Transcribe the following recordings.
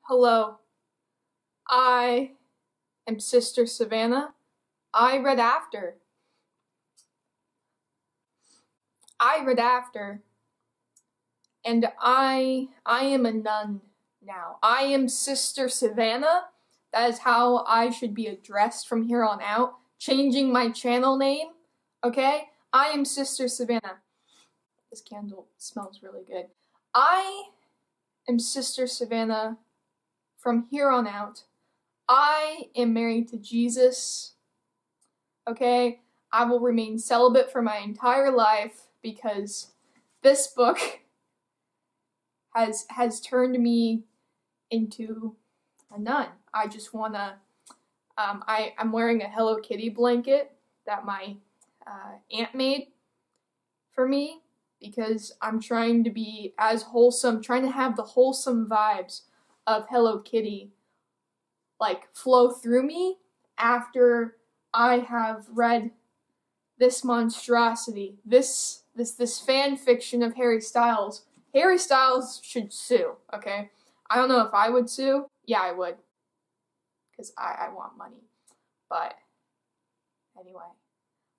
Hello, I am Sister Savannah. I read after. And I am a nun now. I am Sister Savannah. That is how I should be addressed from here on out. Changing my channel name, okay? I am Sister Savannah. This candle smells really good. I am Sister Savannah from here on out. I am married to Jesus, okay? I will remain celibate for my entire life because this book has turned me into a nun. I just wanna, I'm wearing a Hello Kitty blanket that my aunt made for me because I'm trying to be as wholesome, trying to have the wholesome vibes of Hello Kitty like flow through me after I have read this monstrosity, this fan fiction of Harry Styles. Harry Styles should sue, okay? I don't know if I would sue. Yeah, I would. Because I want money. But, anyway.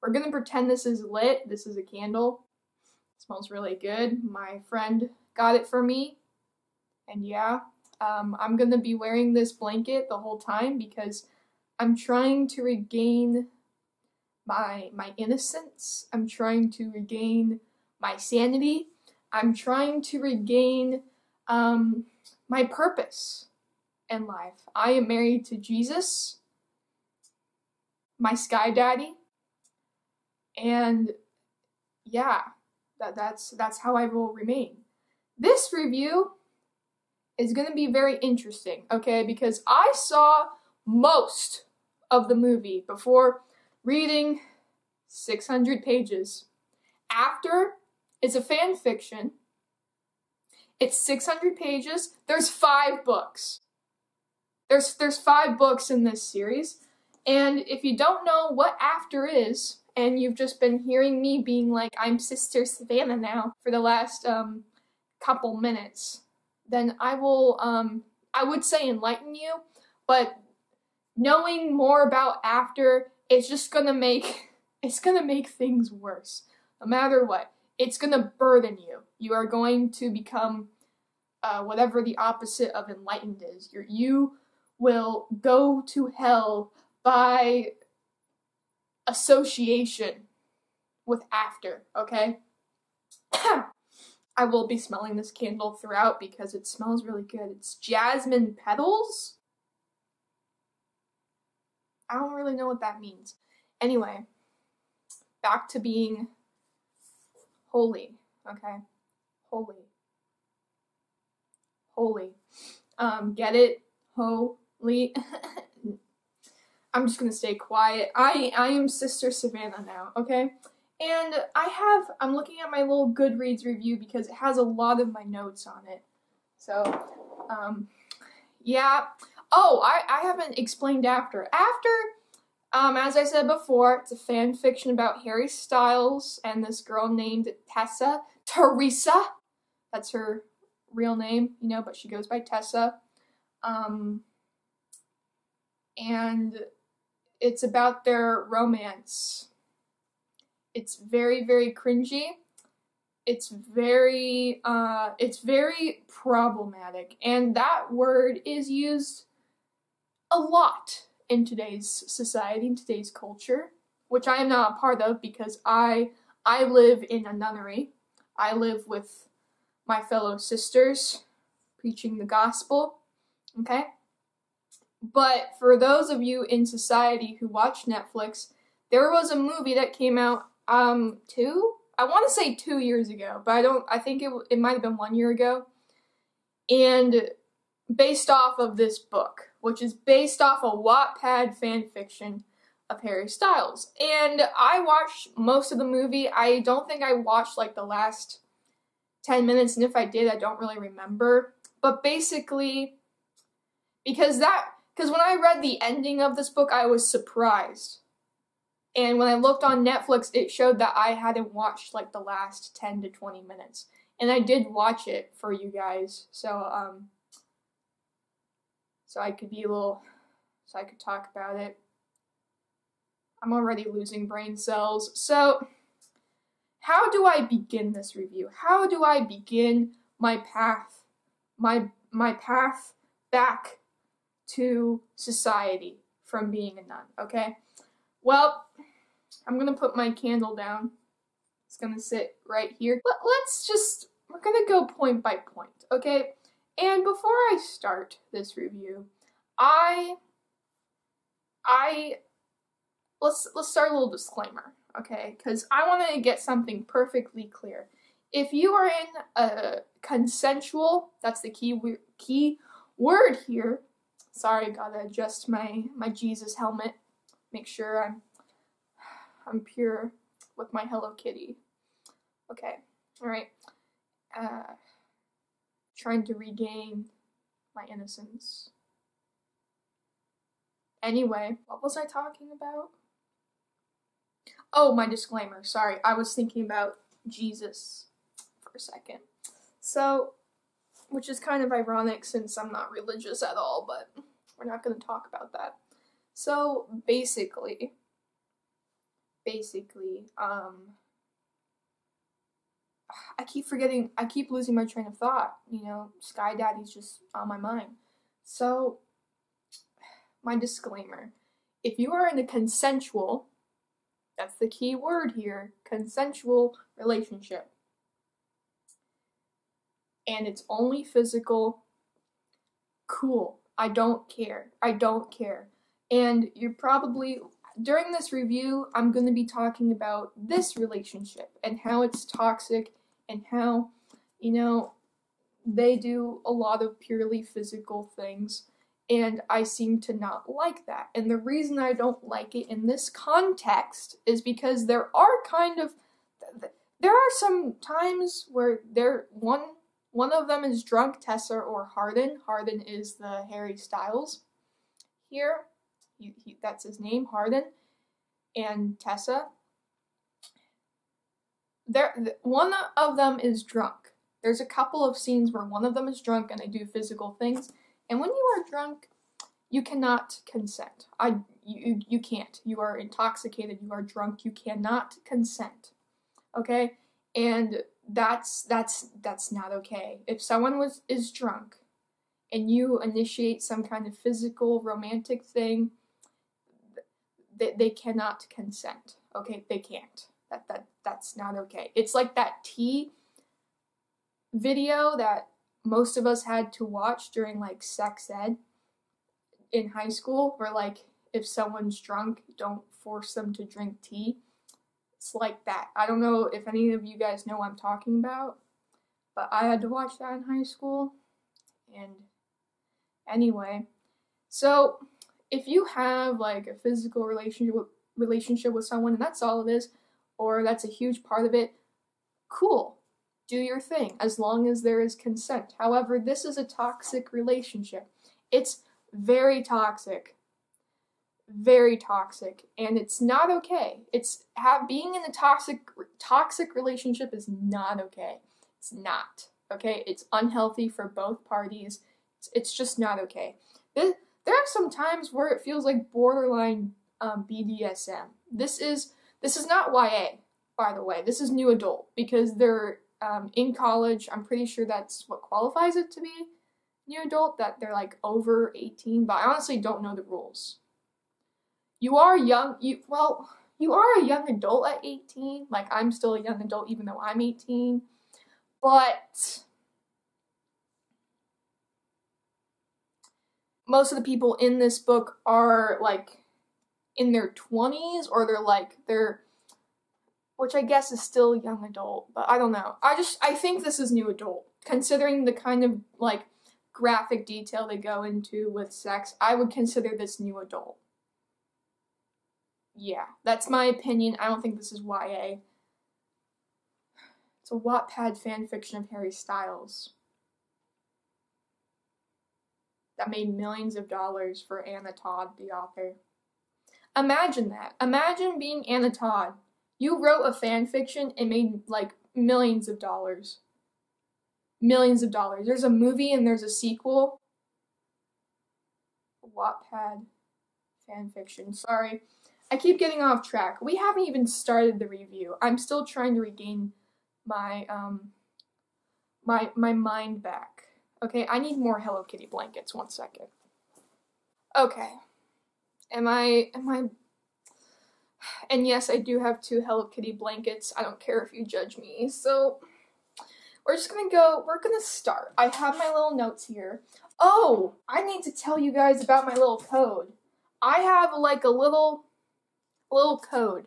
We're gonna pretend this is lit. This is a candle. It smells really good. My friend got it for me. And yeah, I'm gonna be wearing this blanket the whole time because I'm trying to regain my innocence. I'm trying to regain my sanity. I'm trying to regain my purpose in life. I am married to Jesus, my sky daddy, and yeah, that's how I will remain. This review is going to be very interesting, okay, because I saw most of the movie before reading 600 pages. After, it's a fan fiction. It's 600 pages. There's 5 books. There's 5 books in this series. And if you don't know what After is, and you've just been hearing me being like, I'm Sister Savannah now for the last couple minutes, then I will, I would say enlighten you, but knowing more about After, it's just gonna make things worse. No matter what. It's gonna burden you. You are going to become whatever the opposite of enlightened is. You will go to hell by association with After, okay? I will be smelling this candle throughout because it smells really good. It's jasmine petals? I don't really know what that means. Anyway, back to being holy, okay? Holy. Get it? Holy. I'm just gonna stay quiet. I am Sister Savannah now, okay? And I'm looking at my little Goodreads review because it has a lot of my notes on it. So, yeah. Oh, I haven't explained After. As I said before, it's a fan fiction about Harry Styles and this girl named Teresa. That's her real name, you know, but she goes by Tessa. And it's about their romance. It's very, very cringy. It's very problematic. And that word is used a lot in today's society, in today's culture, which I am not a part of because I live in a nunnery. I live with my fellow sisters, preaching the gospel, okay? But for those of you in society who watch Netflix, there was a movie that came out, I want to say 2 years ago, but I think it might have been 1 year ago, and based off of this book, which is based off a Wattpad fanfiction of Harry Styles. And I watched most of the movie. I don't think I watched like the last 10 minutes, and if I did, I don't really remember. But basically, because when I read the ending of this book, I was surprised. And when I looked on Netflix, it showed that I hadn't watched like the last 10 to 20 minutes. And I did watch it for you guys, so so I could talk about it. I'm already losing brain cells. So, how do I begin this review? How do I begin my path, my path back to society from being a nun, okay? Well, I'm gonna put my candle down. It's gonna sit right here. But we're gonna go point by point, okay? And before I start this review, let's start a little disclaimer, okay? Because I want to get something perfectly clear. If you are in a consensual, that's the key word here. Sorry, I gotta adjust my Jesus helmet. Make sure I'm pure with my Hello Kitty. Okay, all right. Trying to regain my innocence. Anyway, what was I talking about? Oh, my disclaimer. Sorry, I was thinking about Jesus for a second. So, which is kind of ironic since I'm not religious at all, but we're not going to talk about that. So, basically, I keep losing my train of thought. You know, Sky Daddy's just on my mind. So, my disclaimer. If you are in a consensual, that's the key word here, consensual relationship, and it's only physical, cool. I don't care. And you're probably, during this review, I'm going to be talking about this relationship and how it's toxic and how, you know, they do a lot of purely physical things, and I seem to not like that. And the reason I don't like it in this context is because there are some times where one of them is drunk, Tessa or Hardin. Hardin is the Harry Styles here. That's his name, Hardin. And Tessa. One of them is drunk. There's a couple of scenes where one of them is drunk and they do physical things. And when you are drunk, you cannot consent. You can't. You are intoxicated. You are drunk. You cannot consent. Okay? And that's not okay. If someone is drunk and you initiate some kind of physical romantic thing, they cannot consent. Okay? They can't. That's not okay. It's like that tea video that most of us had to watch during like sex ed in high school, where like if someone's drunk, don't force them to drink tea. It's like that. I don't know if any of you guys know what I'm talking about, but I had to watch that in high school. And anyway, so if you have like a physical relationship with someone and that's all it is, or that's a huge part of it, cool. Do your thing, as long as there is consent. However, this is a toxic relationship. It's very toxic. Very toxic. And it's not okay. Being in a toxic relationship is not okay. It's not. Okay? It's unhealthy for both parties. It's just not okay. There are some times where it feels like borderline BDSM. This is not YA, by the way. This is new adult, because they're in college. I'm pretty sure that's what qualifies it to be new adult, that they're like over 18, but I honestly don't know the rules. You are young, you are a young adult at 18, like I'm still a young adult even though I'm 18, but most of the people in this book are like in their 20s, or they're which I guess is still young adult, but I don't know. I think this is new adult. Considering the kind of, like, graphic detail they go into with sex, I would consider this new adult. Yeah, that's my opinion. I don't think this is YA. It's a Wattpad fanfiction of Harry Styles that made millions of dollars for Anna Todd, the author. Imagine that. Imagine being Anna Todd. You wrote a fan fiction and made, like, millions of dollars. Millions of dollars. There's a movie and there's a sequel. Wattpad fanfiction. Sorry, I keep getting off track. We haven't even started the review. I'm still trying to regain my my mind back. Okay, I need more Hello Kitty blankets. 1 second. Okay. Am I and yes, I do have 2 Hello Kitty blankets. I don't care if you judge me. So we're gonna start. I have my little notes here. Oh, I need to tell you guys about my little code. I have like a little code.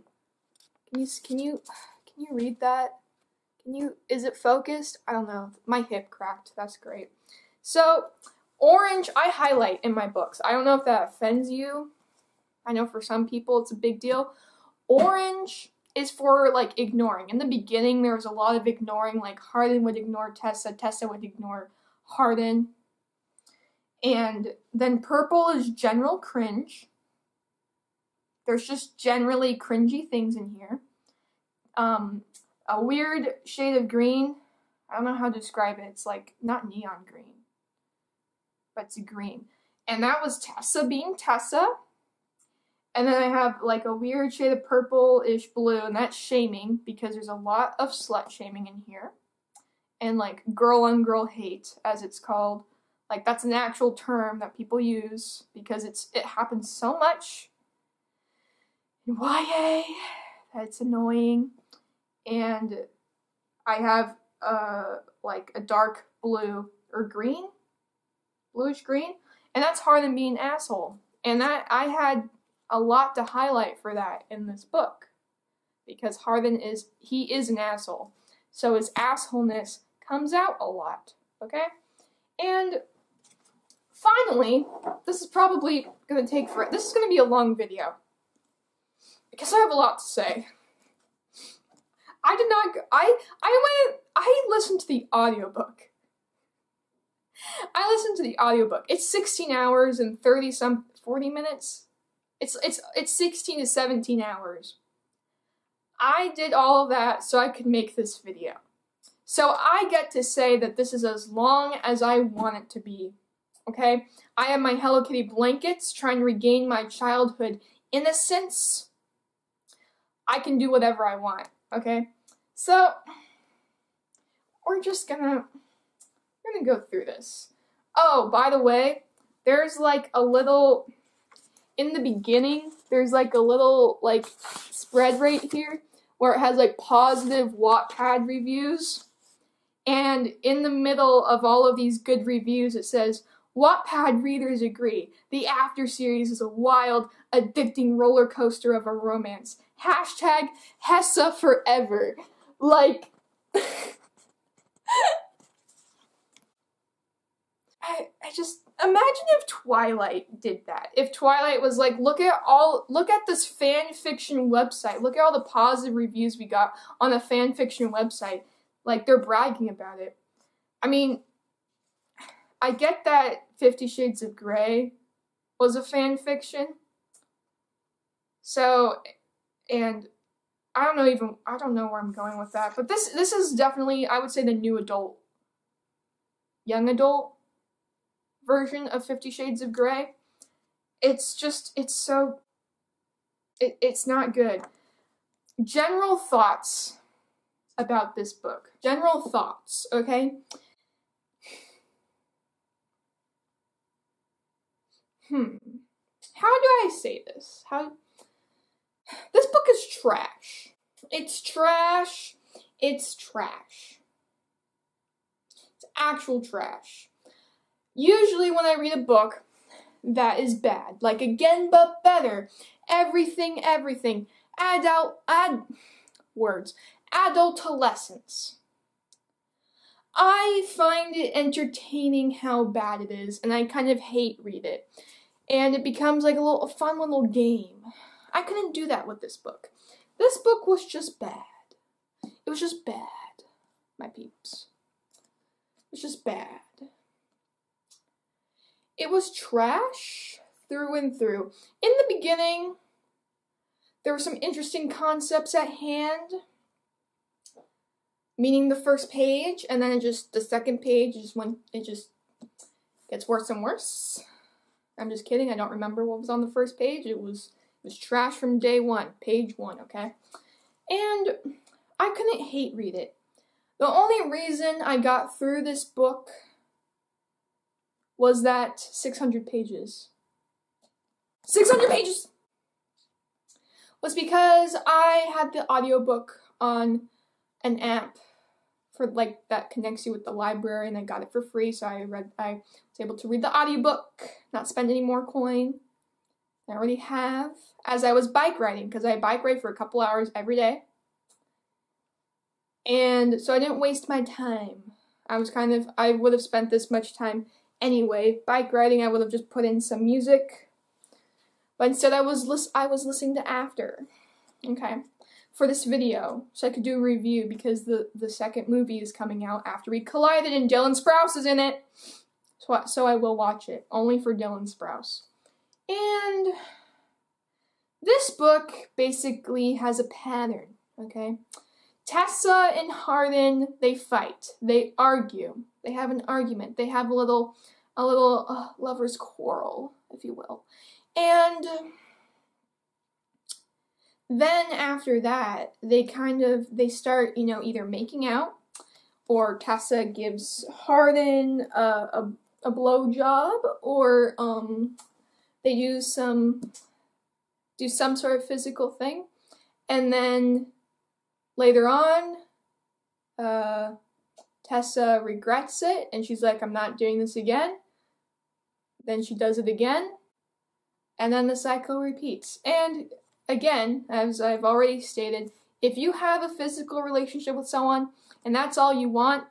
Can you read that? Is it focused? I don't know. My hip cracked. That's great. So, orange I highlight in my books. I don't know if that offends you. I know for some people it's a big deal. Orange is for like ignoring. In the beginning there was a lot of ignoring, like Hardin would ignore Tessa, Tessa would ignore Hardin. And then purple is general cringe. There's just generally cringy things in here. A weird shade of green. I don't know how to describe it. It's like not neon green, but it's a green. And that was Tessa being Tessa. And then I have like a weird shade of purple-ish blue, and that's shaming because there's a lot of slut shaming in here. And like girl on girl hate, as it's called. Like that's an actual term that people use because it happens so much in YA that it's annoying. And I have like a dark blue or green, bluish green, and that's Hardin being an asshole. And that I had a lot to highlight for that in this book because Hardin is an asshole, so his assholeness comes out a lot. Okay, and finally, this is probably gonna take this is gonna be a long video because I have a lot to say. I listened to the audiobook. It's 16 hours and 40 minutes. It's 16 to 17 hours. I did all of that so I could make this video. So I get to say that this is as long as I want it to be. Okay? I have my Hello Kitty blankets trying to regain my childhood innocence. I can do whatever I want. Okay, so we're gonna go through this. Oh, by the way, there's like a little, in the beginning, there's like a little like spread right here where it has like positive Wattpad reviews. And in the middle of all of these good reviews, it says, Wattpad readers agree. The After series is a wild, addicting roller coaster of a romance. Hashtag Hessa forever. Like, I just imagine if Twilight did that. If Twilight was like, look at this fan fiction website. Look at all the positive reviews we got on the fan fiction website. Like, they're bragging about it. I mean, I get that 50 Shades of Grey was a fan fiction. So, and I don't know where I'm going with that, but this is definitely, I would say, the new adult, young adult version of 50 Shades of Grey. It's not good. General thoughts about this book. General thoughts, okay? How do I say this? This book is trash. It's trash. It's trash. It's actual trash. Usually when I read a book that is bad, like Again But Better, Everything, Adultolescence, I find it entertaining how bad it is, and I kind of read it. And it becomes like a fun little game. I couldn't do that with this book. This book was just bad. It was just bad, my peeps. It was just bad. It was trash through and through. In the beginning, there were some interesting concepts at hand, meaning the first page, and then the second page, it just gets worse and worse. I'm just kidding. I don't remember what was on the first page. It was trash from day one, page 1, okay? And I couldn't hate read it. The only reason I got through this book was that 600 pages. 600 pages! Was because I had the audiobook on an app for like that connects you with the library, and I got it for free, so I was able to read the audiobook, not spend any more coin. I already have, as I was bike riding, because I bike ride for a couple hours every day. And so I didn't waste my time. I would have spent this much time anyway. Bike riding, I would have just put in some music. But instead I was listening to After, okay, for this video, so I could do a review, because the second movie is coming out after we collided, and Dylan Sprouse is in it. So I will watch it, only for Dylan Sprouse. And this book basically has a pattern, okay? Tessa and Hardin, they fight, they argue, they have an argument, they have a little lover's quarrel, if you will. And then after that, they start, either making out, or Tessa gives Hardin a blowjob, or they do some sort of physical thing, and then later on, Tessa regrets it, and she's like, I'm not doing this again. Then she does it again, and then the cycle repeats. And again, as I've already stated, if you have a physical relationship with someone, and that's all you want,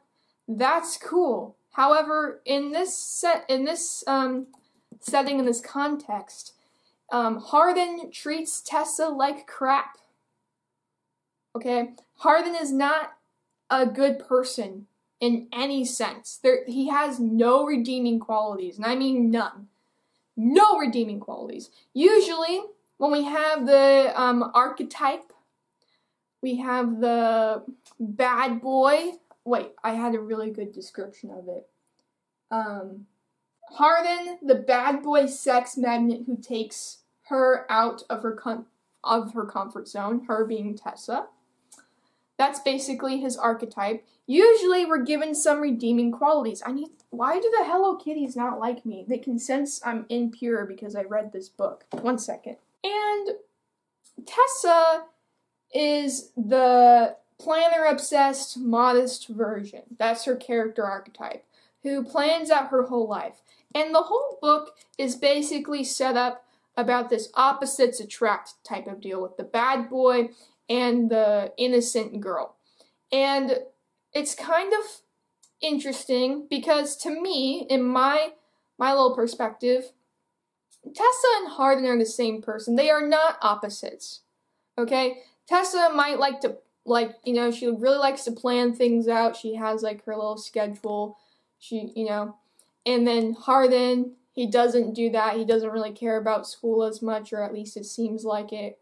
that's cool. However, in this setting, in this context, Hardin treats Tessa like crap. Okay? Hardin is not a good person in any sense. He has no redeeming qualities, and I mean none. No redeeming qualities. Usually, when we have the archetype, we have the bad boy. Wait, I had a really good description of it. Hardin, the bad boy sex magnet who takes her out of her comfort zone, her being Tessa. That's basically his archetype. Usually we're given some redeeming qualities. Why do the Hello Kitties not like me? They can sense I'm impure because I read this book. 1 second. And Tessa is the planner-obsessed, modest version. That's her character archetype, who plans out her whole life. And the whole book is basically set up about this opposites attract type of deal with the bad boy and the innocent girl. And it's kind of interesting because to me, in my little perspective, Tessa and Hardin are the same person. They are not opposites. Okay? Tessa might she really likes to plan things out. She has like her little schedule. And then Hardin, he doesn't do that. He doesn't really care about school as much, or at least it seems like it.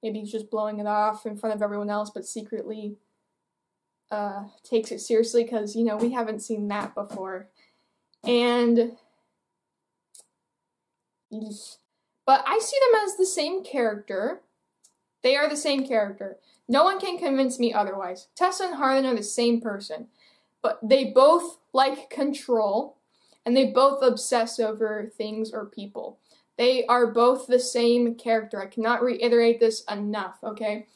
Maybe he's just blowing it off in front of everyone else, but secretly takes it seriously because, we haven't seen that before. But I see them as the same character. They are the same character. No one can convince me otherwise. Tessa and Hardin are the same person. But they both like control, and they both obsess over things or people. They are both the same character. I cannot reiterate this enough, okay?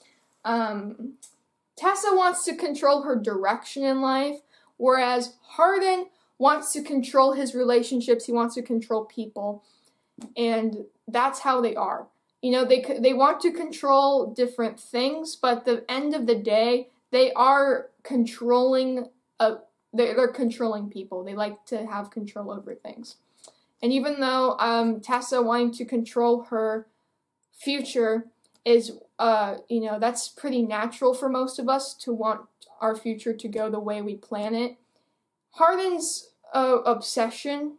Tessa wants to control her direction in life, whereas Hardin wants to control his relationships. He wants to control people, and that's how they are. They want to control different things, but at the end of the day, they are controlling. They're controlling people. They like to have control over things. And even though Tessa wanting to control her future is, that's pretty natural for most of us to want our future to go the way we plan it. Hardin's obsession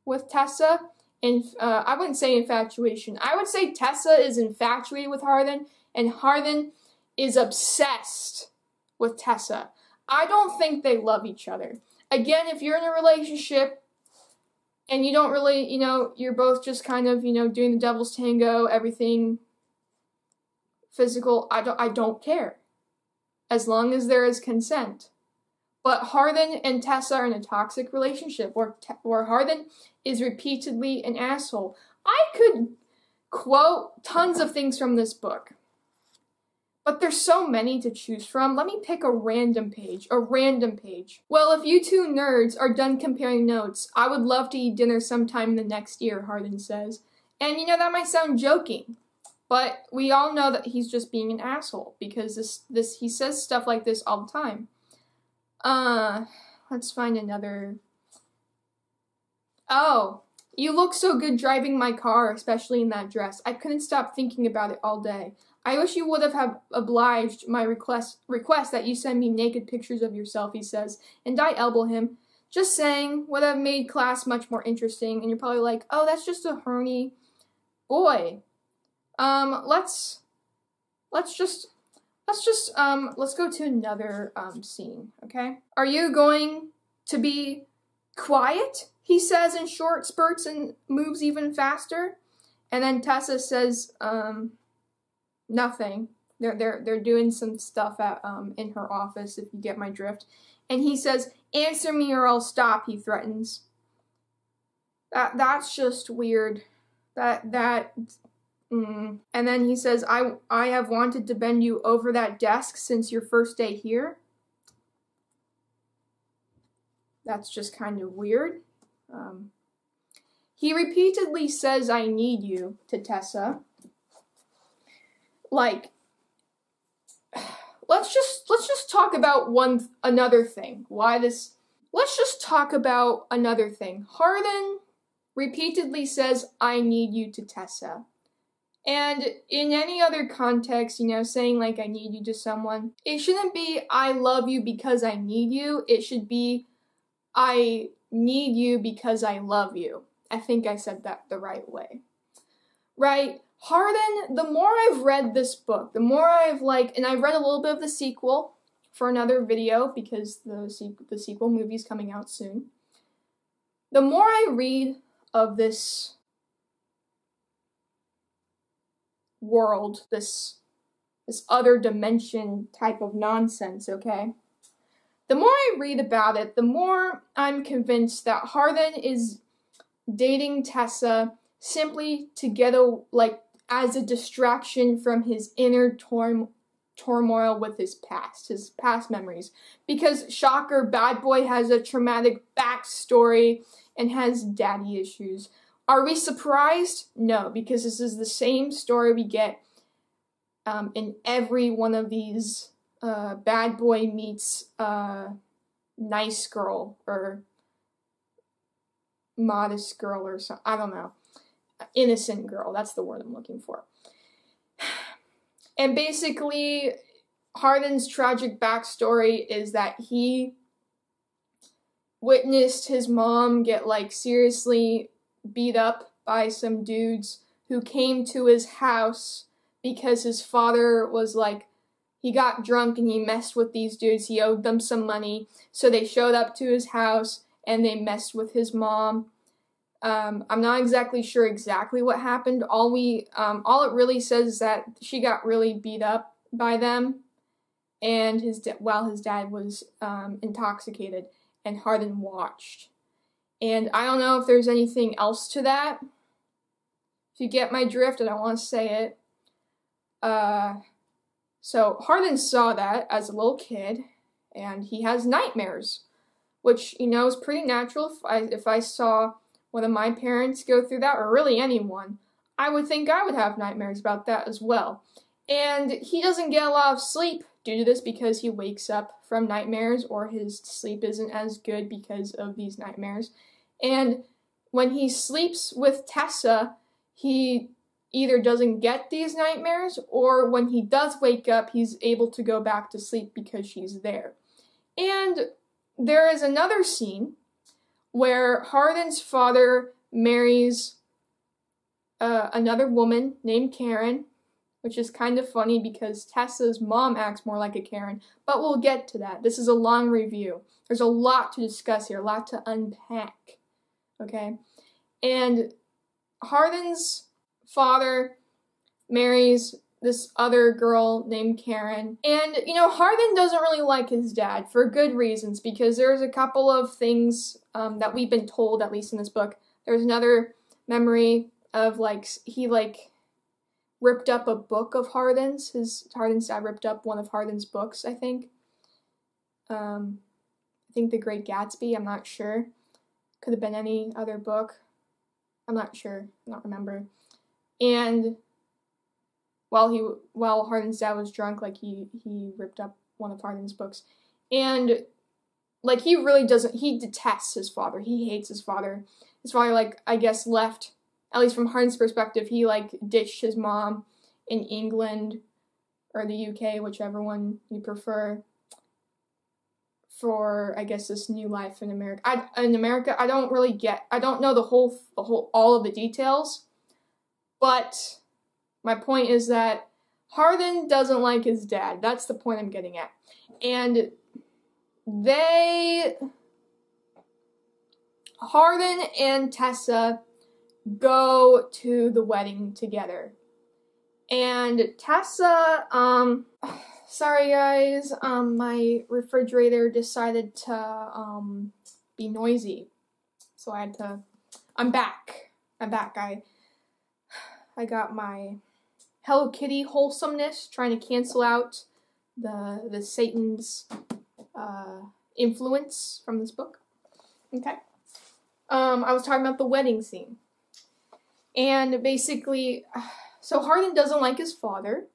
with Tessa, and I wouldn't say infatuation. I would say Tessa is infatuated with Hardin, and Hardin is obsessed with Tessa. I don't think they love each other. Again, if you're in a relationship and you don't really, you know, you're both just kind of, you know, doing the devil's tango, everything physical, I don't care, as long as there is consent. But Hardin and Tessa are in a toxic relationship where Hardin is repeatedly an asshole. I could quote tons of things from this book, but there's so many to choose from. Let me pick a random page. Well, if you two nerds are done comparing notes, I would love to eat dinner sometime in the next year, Hardin says. And you know, that might sound joking, but we all know that he's just being an asshole, because he says stuff like this all the time. Let's find another. Oh, you look so good driving my car, especially in that dress. I couldn't stop thinking about it all day. I wish you would have obliged my request that you send me naked pictures of yourself, he says, and I elbow him. Just saying, would have made class much more interesting, and you're probably like, oh, that's just a horny boy. Let's go to another, scene, okay? Are you going to be quiet? He says in short spurts and moves even faster. And then Tessa says, nothing. They're doing some stuff at, in her office, if you get my drift. And he says, answer me or I'll stop, he threatens. That's just weird. And then he says, I have wanted to bend you over that desk since your first day here. That's just kind of weird. He repeatedly says, I need you, to Tessa. Like, let's just talk about another thing. Let's just talk about another thing. Hardin repeatedly says, I need you, to Tessa. And in any other context, you know, saying like I need you to someone, it shouldn't be I love you because I need you. It should be I need you because I love you. I think I said that the right way. Right? Hardin, the more I've read this book, the more I've and I've read a little bit of the sequel for another video because the sequel movie's coming out soon. The more I read of this world, this other dimension type of nonsense, okay? The more I read about it, the more I'm convinced that Hardin is dating Tessa simply to get as a distraction from his inner turmoil with his past memories. Because, shocker, bad boy has a traumatic backstory and has daddy issues. Are we surprised? No, because this is the same story we get in every one of these bad boy meets nice girl or modest girl or something. I don't know. Innocent girl. That's the word I'm looking for. And basically, Hardin's tragic backstory is that he witnessed his mom get seriously beat up by some dudes who came to his house because his father was he got drunk and he messed with these dudes. He owed them some money, so they showed up to his house and they messed with his mom. I'm not exactly sure exactly what happened. All it really says is that she got really beat up by them, and while his dad was intoxicated, and Hardin watched. And I don't know if there's anything else to that. If you get my drift, I don't want to say it. So Hardin saw that as a little kid, and he has nightmares, which, is pretty natural. If I saw one of my parents go through that, or really anyone, I would think I would have nightmares about that as well. And he doesn't get a lot of sleep due to this because he wakes up from nightmares, or his sleep isn't as good because of these nightmares. And when he sleeps with Tessa, he either doesn't get these nightmares, or when he does wake up, he's able to go back to sleep because she's there. And there is another scene where Hardin's father marries another woman named Karen, which is kind of funny because Tessa's mom acts more like a Karen, but we'll get to that. This is a long review. There's a lot to discuss here, a lot to unpack. okay? And Hardin's father marries this other girl named Karen. And, you know, Hardin doesn't really like his dad for good reasons, because there's a couple of things that we've been told, at least in this book. There's another memory of, like, he, like, ripped up a book of Hardin's. Hardin's dad ripped up one of Hardin's books, I think. I think The Great Gatsby, I'm not sure. Could have been any other book. I'm not sure, I don't remember. And while Hardin's dad was drunk, like, he ripped up one of Hardin's books. And, like, he really doesn't, he detests his father. He hates his father. His father, like, I guess left, at least from Hardin's perspective, he, like, ditched his mom in England or the UK, whichever one you prefer, for, I guess, this new life in America. I don't know all of the details, but my point is that Hardin doesn't like his dad. That's the point I'm getting at. And Hardin and Tessa go to the wedding together. And Tessa, sorry guys, my refrigerator decided to, be noisy. So I had to, I'm back. I got my Hello Kitty wholesomeness, trying to cancel out the Satan's, influence from this book. Okay. I was talking about the wedding scene. And basically, so Hardin doesn't like his father.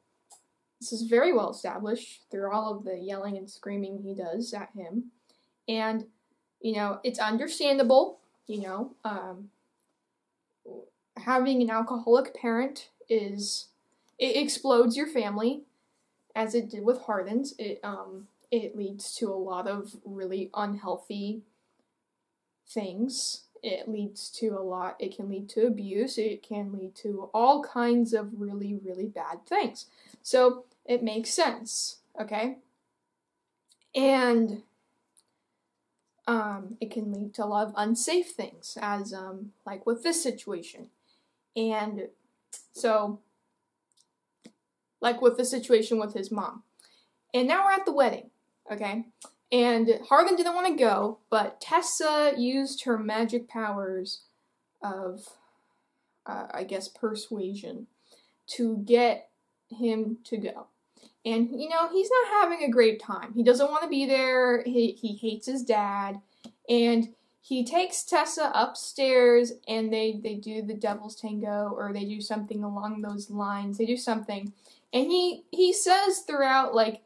This is very well established through all of the yelling and screaming he does at him. And, you know, it's understandable, you know, having an alcoholic parent it explodes your family, as it did with Hardin's. It leads to a lot of really unhealthy things. It can lead to abuse. It can lead to all kinds of really, really bad things. So it makes sense, okay? And it can lead to a lot of unsafe things, as like with this situation. And so, like with the situation with his mom. And now we're at the wedding, okay? And Hardin didn't want to go, but Tessa used her magic powers of, I guess, persuasion to get him to go. And, you know, he's not having a great time. He doesn't want to be there. He hates his dad. And he takes Tessa upstairs, and they do the Devil's Tango, or they do something along those lines. They do something. And he says throughout, like,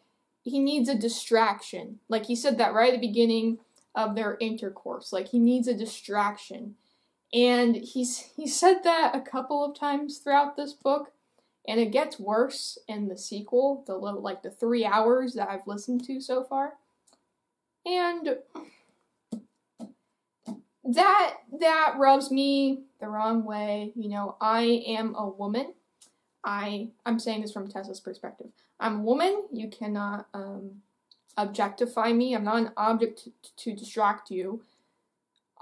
he needs a distraction. Like, he said that right at the beginning of their intercourse. Like, he needs a distraction. And he said that a couple of times throughout this book. And it gets worse in the sequel, the 3 hours that I've listened to so far. And that rubs me the wrong way. You know, I am a woman. I'm saying this from Tessa's perspective. I'm a woman. You cannot objectify me. I'm not an object to distract you.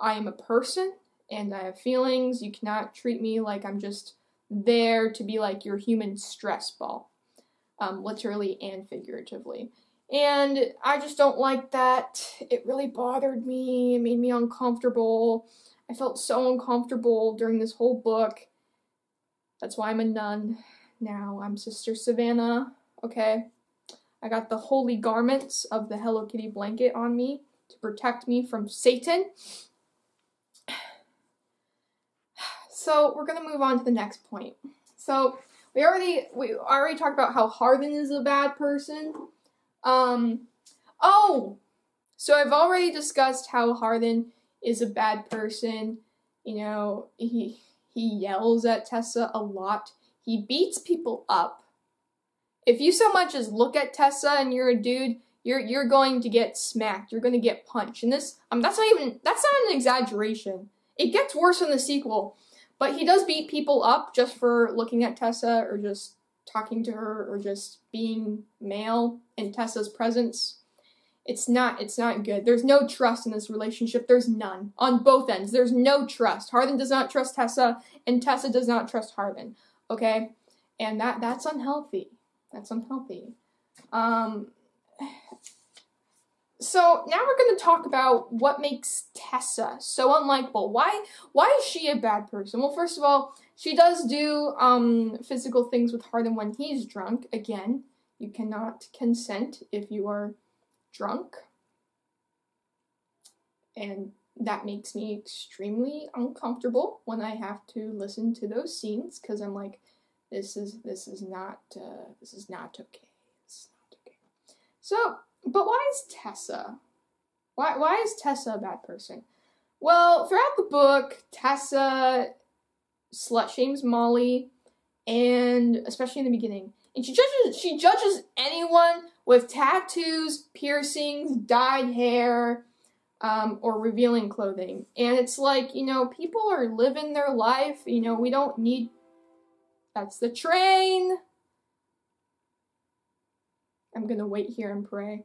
I am a person, and I have feelings. You cannot treat me like I'm just there to be like your human stress ball, literally and figuratively. And I just don't like that. It really bothered me. It made me uncomfortable. I felt so uncomfortable during this whole book. That's why I'm a nun now. I'm Sister Savannah, okay? I got the holy garments of the Hello Kitty blanket on me to protect me from Satan. So we're gonna move on to the next point. So we already talked about how Hardin is a bad person. So I've already discussed how Hardin is a bad person. You know, he yells at Tessa a lot. He beats people up. If you so much as look at Tessa and you're a dude, you're going to get smacked. You're going to get punched. And this, that's not an exaggeration. It gets worse in the sequel. But he does beat people up just for looking at Tessa, or just talking to her, or just being male in Tessa's presence. It's not good. There's no trust in this relationship. There's none. On both ends. There's no trust. Hardin does not trust Tessa, and Tessa does not trust Hardin. Okay? And that's unhealthy. That's unhealthy. So now we're going to talk about what makes Tessa so unlikable. Why is she a bad person? Well, first of all, she does do physical things with Hardin when he's drunk. Again, you cannot consent if you are drunk. And that makes me extremely uncomfortable when I have to listen to those scenes, because I'm like, this is not okay. This is not okay. So, but why is Tessa? Why is Tessa a bad person? Well, throughout the book, Tessa slut shames Molly, and especially in the beginning. And she judges anyone with tattoos, piercings, dyed hair, or revealing clothing. And it's like, you know, people are living their life. You know, we don't need... That's the train! I'm gonna wait here and pray.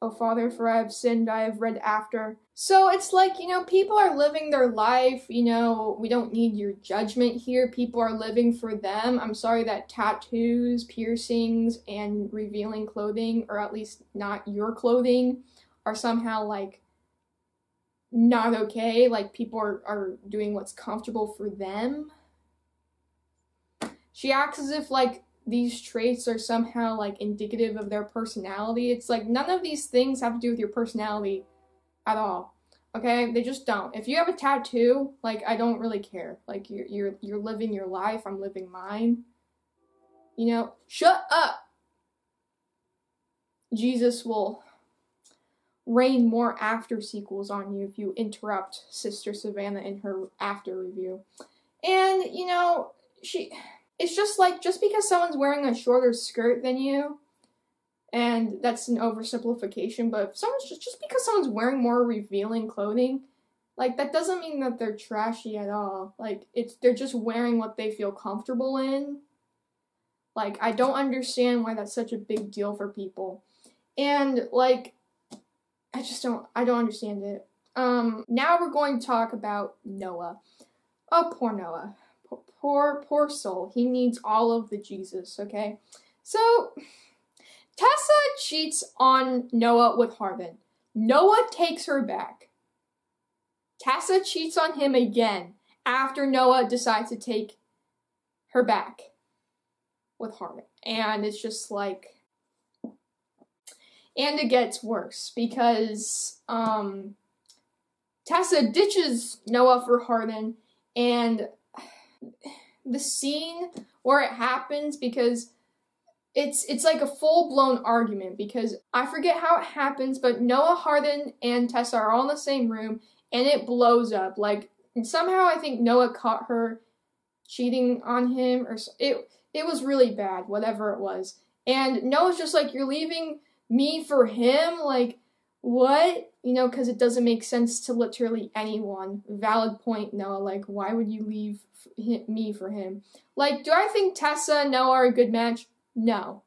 Oh, Father, for I have sinned, I have read after. So it's like, you know, people are living their life, you know, we don't need your judgment here. People are living for them. I'm sorry that tattoos, piercings, and revealing clothing, or at least not your clothing, are somehow, like, not okay. Like, people are doing what's comfortable for them. She acts as if, like, these traits are somehow, like, indicative of their personality. It's like, none of these things have to do with your personality at all, okay? They just don't. If you have a tattoo, like, I don't really care. Like, you're living your life, I'm living mine. You know, shut up! Jesus will rain more after sequels on you if you interrupt Sister Savannah in her after review. And, you know, it's just like, just because someone's wearing a shorter skirt than you, and that's an oversimplification, but if someone's just because someone's wearing more revealing clothing, like, that doesn't mean that they're trashy at all. Like, they're just wearing what they feel comfortable in. Like, I don't understand why that's such a big deal for people. And, like, I don't understand it. Now we're going to talk about Noah. Oh, poor Noah. Poor soul. He needs all of the Jesus, okay? So, Tessa cheats on Noah with Hardin. Noah takes her back. Tessa cheats on him again after Noah decides to take her back with Hardin. And it's just like... And it gets worse because Tessa ditches Noah for Hardin, and the scene where it happens, because it's like a full-blown argument, because I forget how it happens, but Noah, Hardin, and Tessa are all in the same room, and it blows up. Like, somehow I think Noah caught her cheating on him, or it was really bad, whatever it was. And Noah's just like, you're leaving me for him? Like, what? You know, because it doesn't make sense to literally anyone. Valid point, Noah. Like, why would you leave me for him? Like, do I think Tessa and Noah are a good match? No.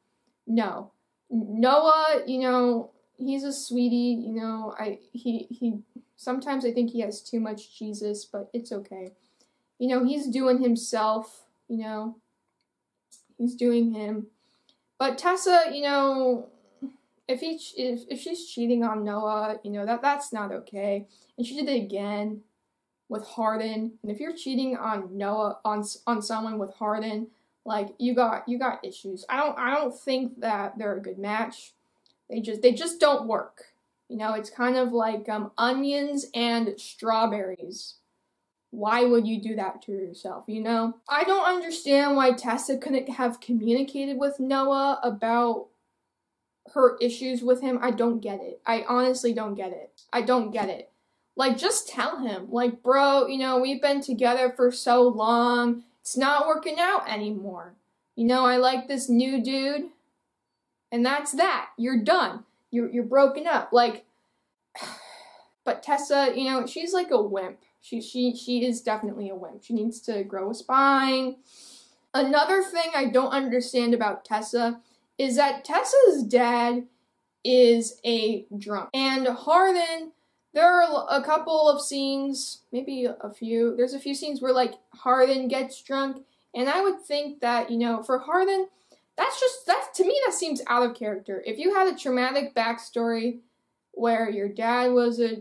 Noah, you know, he's a sweetie, you know, he sometimes I think he has too much Jesus, but it's okay. You know, he's doing himself, you know, he's doing him. But Tessa, you know, if she's cheating on Noah, you know, that's not okay. And she did it again with Hardin. And if you're cheating on Noah, on someone with Hardin, like, you got issues. I don't think that they're a good match. They just don't work. You know, it's kind of like onions and strawberries. Why would you do that to yourself, you know? I don't understand why Tessa couldn't have communicated with Noah about her issues with him. I don't get it. I honestly don't get it. I don't get it. Like, just tell him. Like, bro, you know, we've been together for so long. It's not working out anymore. You know, I like this new dude. And that's that. You're done. You're broken up. Like, but Tessa, you know, she's like a wimp. She is definitely a wimp. She needs to grow a spine. Another thing I don't understand about Tessa is that Tessa's dad is a drunk. And Hardin, there are a couple of scenes, maybe a few, there's a few scenes where like Hardin gets drunk, and I would think that, you know, for Hardin, to me that seems out of character. If you had a traumatic backstory where your dad was a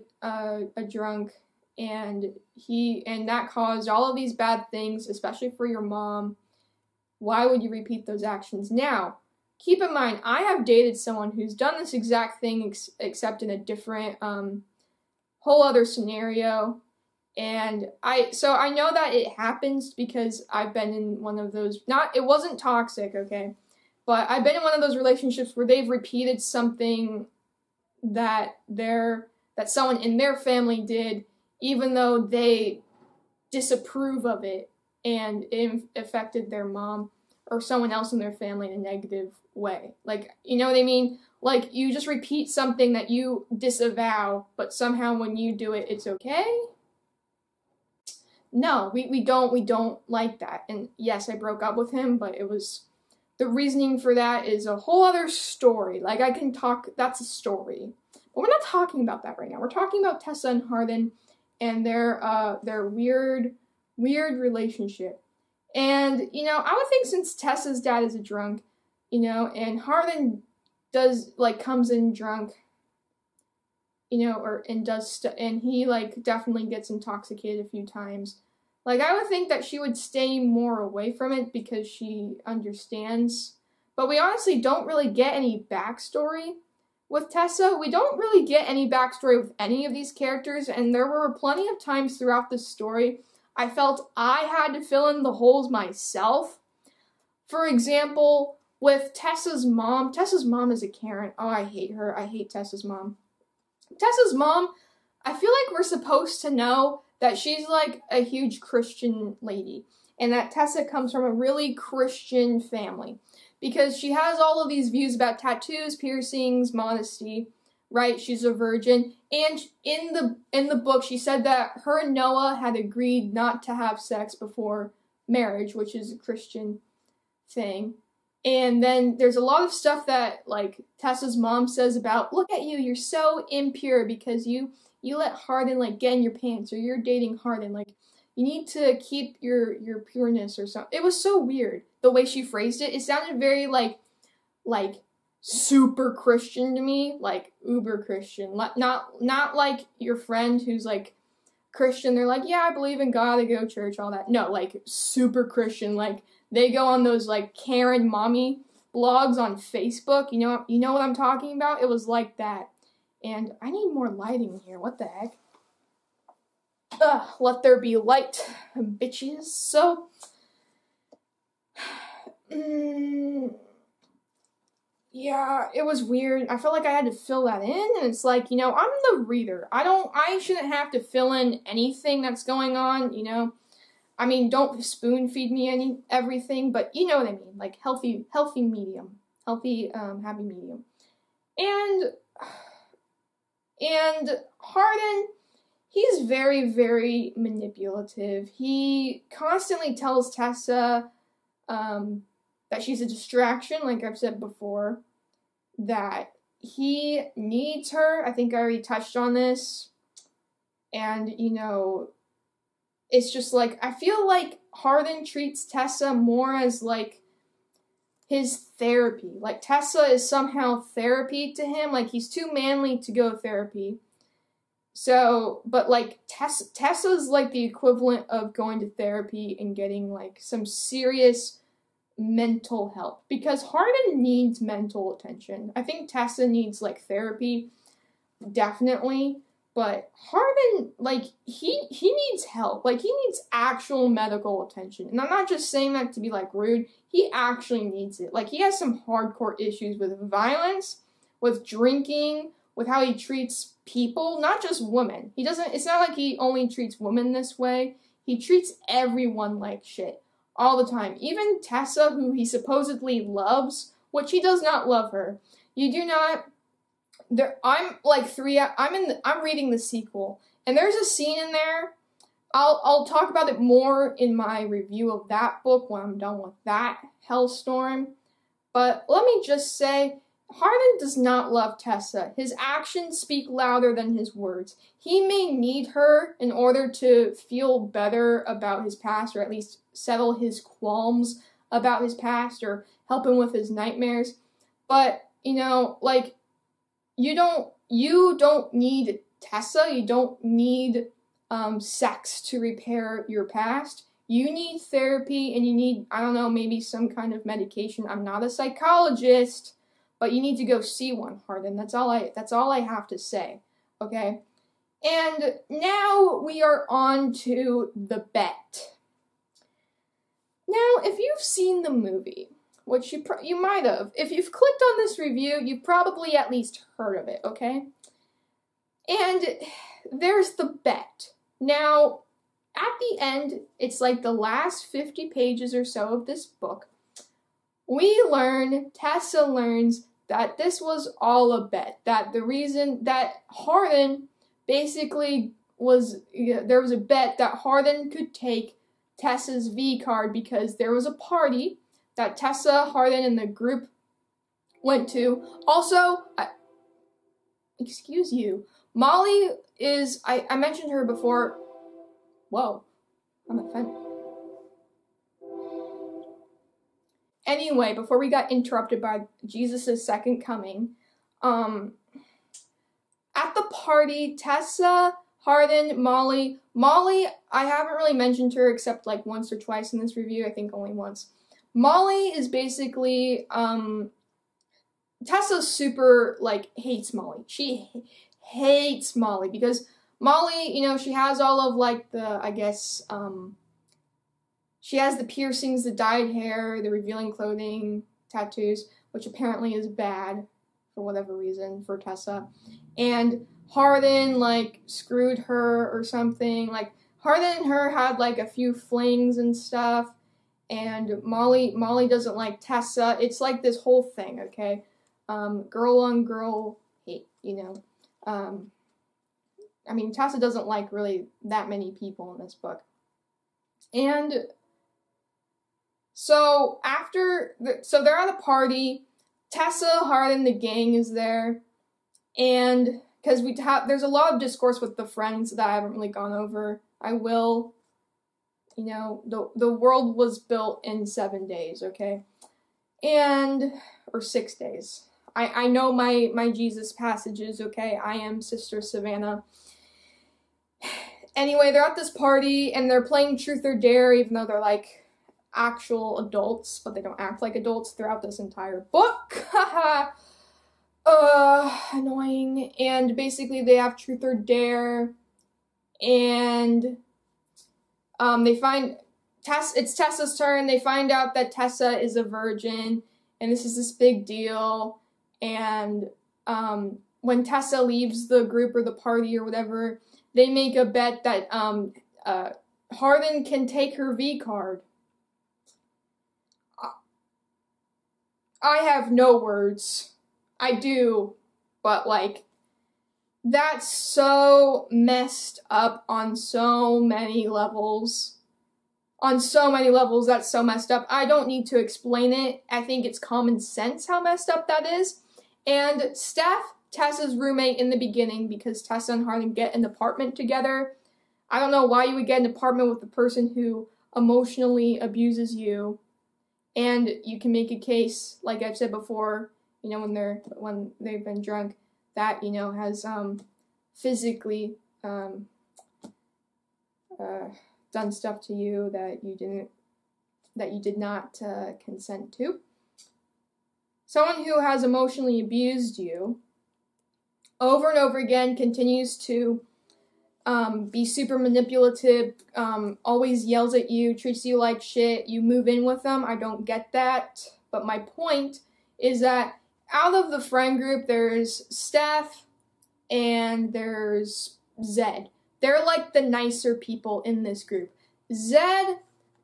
drunk and that caused all of these bad things, especially for your mom, why would you repeat those actions? Now, keep in mind, I have dated someone who's done this exact thing except in a different whole other scenario, and so I know that it happens because I've been in one of those, it wasn't toxic, okay, but I've been in one of those relationships where they've repeated something that someone in their family did, even though they disapprove of it, and it affected their mom or someone else in their family in a negative way. Like, you know what I mean? Like, you just repeat something that you disavow, but somehow when you do it, it's okay? No, we don't like that. And yes, I broke up with him, but the reasoning for that is a whole other story. Like, that's a story. But we're not talking about that right now. We're talking about Tessa and Hardin and their weird relationship. And, you know, I would think since Tessa's dad is a drunk, you know, and Hardin comes in drunk, you know, and he, like, definitely gets intoxicated a few times. Like, I would think that she would stay more away from it because she understands. But we honestly don't really get any backstory with Tessa. We don't really get any backstory with any of these characters, and there were plenty of times throughout this story I felt I had to fill in the holes myself. For example, with Tessa's mom. Tessa's mom is a Karen. Oh, I hate her. I hate Tessa's mom. Tessa's mom, I feel like we're supposed to know that she's like a huge Christian lady, and that Tessa comes from a really Christian family, because she has all of these views about tattoos, piercings, modesty, right? She's a virgin, and in the book she said that her and Noah had agreed not to have sex before marriage, which is a Christian thing. And then there's a lot of stuff that, like, Tessa's mom says about, look at you, you're so impure because you let Hardin, like, get in your pants, or you're dating Hardin, like, you need to keep your pureness or something. It was so weird, the way she phrased it. It sounded very, like, super Christian to me, like, uber Christian. Not like your friend who's, like, Christian, they're like, yeah, I believe in God, I go to church, all that. No, like, super Christian, like, they go on those, like, Karen mommy blogs on Facebook, you know what I'm talking about? It was like that. And I need more lighting here, what the heck? Ugh, let there be light, bitches. So, yeah, it was weird. I felt like I had to fill that in, and it's like, you know, I'm the reader. I shouldn't have to fill in anything that's going on, you know? I mean, don't spoon feed me everything, but you know what I mean, like healthy medium, happy medium. And Hardin, he's very, very manipulative. He constantly tells Tessa that she's a distraction, like I've said before, that he needs her. I think I already touched on this. And, you know, it's just like, I feel like Hardin treats Tessa more as, like, his therapy. Like, Tessa is somehow therapy to him. Like, he's too manly to go to therapy. So, but, like, Tessa's, like, the equivalent of going to therapy and getting, like, some serious mental help. Because Hardin needs mental attention. I think Tessa needs, like, therapy, definitely. But Hardin, like, he needs help. Like, he needs actual medical attention. And I'm not just saying that to be, like, rude. He actually needs it. Like, he has some hardcore issues with violence, with drinking, with how he treats people, not just women. It's not like he only treats women this way. He treats everyone like shit all the time. Even Tessa, who he supposedly loves, which he does not love her. You do not... I'm reading the sequel, and there's a scene in there. I'll talk about it more in my review of that book when I'm done with that hellstorm. But let me just say, Hardin does not love Tessa. His actions speak louder than his words. He may need her in order to feel better about his past, or at least settle his qualms about his past, or help him with his nightmares. But, you know, like, you don't need Tessa. You don't need sex to repair your past. You need therapy, and you need, I don't know, maybe some kind of medication. I'm not a psychologist, but you need to go see one, Hardin. That's all I have to say, okay? And now we are on to the bet. Now, if you've seen the movie, which you might have, if you've clicked on this review, you've probably at least heard of it, okay? And there's the bet. Now, at the end, it's like the last 50 pages or so of this book, Tessa learns that this was all a bet, that the reason that Hardin basically there was a bet that Hardin could take Tessa's V card because there was a party that Tessa, Hardin, and the group went to. Also, excuse you, Molly is, I mentioned her before. Whoa, I'm offended. Anyway, before we got interrupted by Jesus' second coming, at the party, Tessa, Hardin, Molly, I haven't really mentioned her except like once or twice in this review, I think only once. Molly is basically, Tessa super, like, hates Molly. She hates Molly because Molly, you know, she has all of, like, the, I guess, she has the piercings, the dyed hair, the revealing clothing, tattoos, which apparently is bad for whatever reason for Tessa. And Hardin, like, screwed her or something. Like, Hardin and her had, like, a few flings and stuff. And Molly doesn't like Tessa. It's like this whole thing, okay? Girl on girl hate, you know? I mean, Tessa doesn't like really that many people in this book. And so so they're at a party. Tessa, Hardin, the gang is there. And because there's a lot of discourse with the friends that I haven't really gone over. I will. You know, the world was built in 7 days, okay? Or 6 days. I know my Jesus passages, okay? I am Sister Savannah. Anyway, they're at this party, and they're playing Truth or Dare, even though they're, like, actual adults, but they don't act like adults throughout this entire book. Haha. Annoying. And basically, they have Truth or Dare, and it's Tessa's turn. They find out that Tessa is a virgin, and this is this big deal. And when Tessa leaves the group or the party or whatever, they make a bet that Hardin can take her V card. I have no words. I do, but like, that's so messed up on so many levels. On so many levels, that's so messed up. I don't need to explain it. I think it's common sense how messed up that is. And Steph, Tessa's roommate in the beginning, because Tessa and Hardin get an apartment together. I don't know why you would get an apartment with the person who emotionally abuses you. And you can make a case, like I've said before, you know, when they've been drunk, that, you know, has physically done stuff to you that you did not consent to. Someone who has emotionally abused you over and over again continues to be super manipulative, always yells at you, treats you like shit, you move in with them. I don't get that. But my point is that out of the friend group, there's Steph and there's Zed. They're like the nicer people in this group. Zed